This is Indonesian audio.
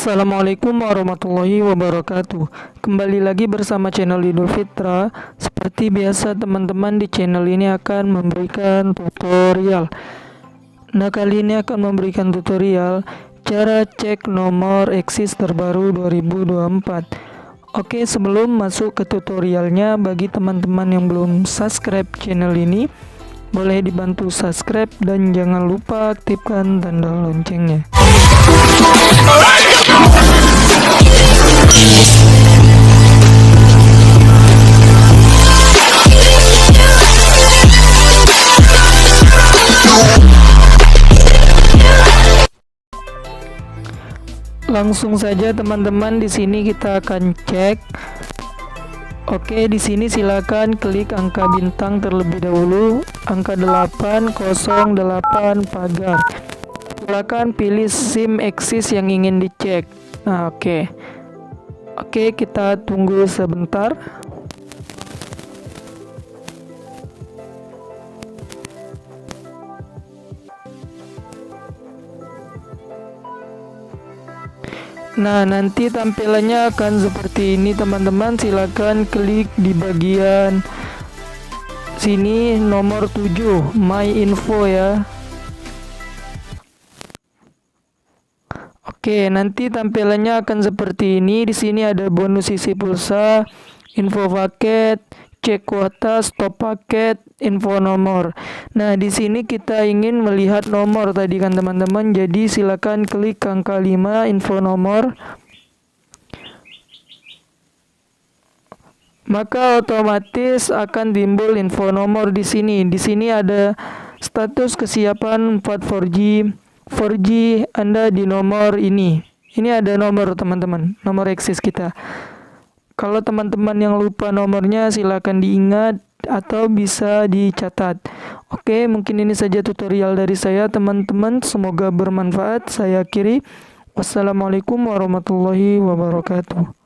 Assalamualaikum warahmatullahi wabarakatuh. Kembali lagi bersama channel Idul Fitra. Seperti biasa teman-teman, di channel ini akan memberikan tutorial. Nah, kali ini akan memberikan tutorial cara cek nomor eksis terbaru 2024. Oke, sebelum masuk ke tutorialnya, bagi teman-teman yang belum subscribe channel ini, boleh dibantu subscribe dan jangan lupa aktifkan tanda loncengnya. Langsung saja teman-teman, di sini kita akan cek. Oke, di sini silakan klik angka bintang terlebih dahulu, angka 808 pagar. Silakan pilih SIM eksis yang ingin dicek. Nah, oke, kita tunggu sebentar. Nah, nanti tampilannya akan seperti ini teman-teman. Silakan klik di bagian sini nomor 7 My Info ya. Oke, nanti tampilannya akan seperti ini. Di sini ada bonus isi pulsa, info paket, cek kuota, stop paket, info nomor. Nah, di sini kita ingin melihat nomor tadi kan teman-teman. Jadi silakan klik angka 5 info nomor. Maka otomatis akan timbul info nomor di sini. Di sini ada status kesiapan 4G. 4G Anda di nomor ini. Ini ada nomor teman-teman, nomor eksis kita. Kalau teman-teman yang lupa nomornya, silakan diingat atau bisa dicatat. Oke, mungkin ini saja tutorial dari saya teman-teman. Semoga bermanfaat. Saya akhiri. Wassalamualaikum warahmatullahi wabarakatuh.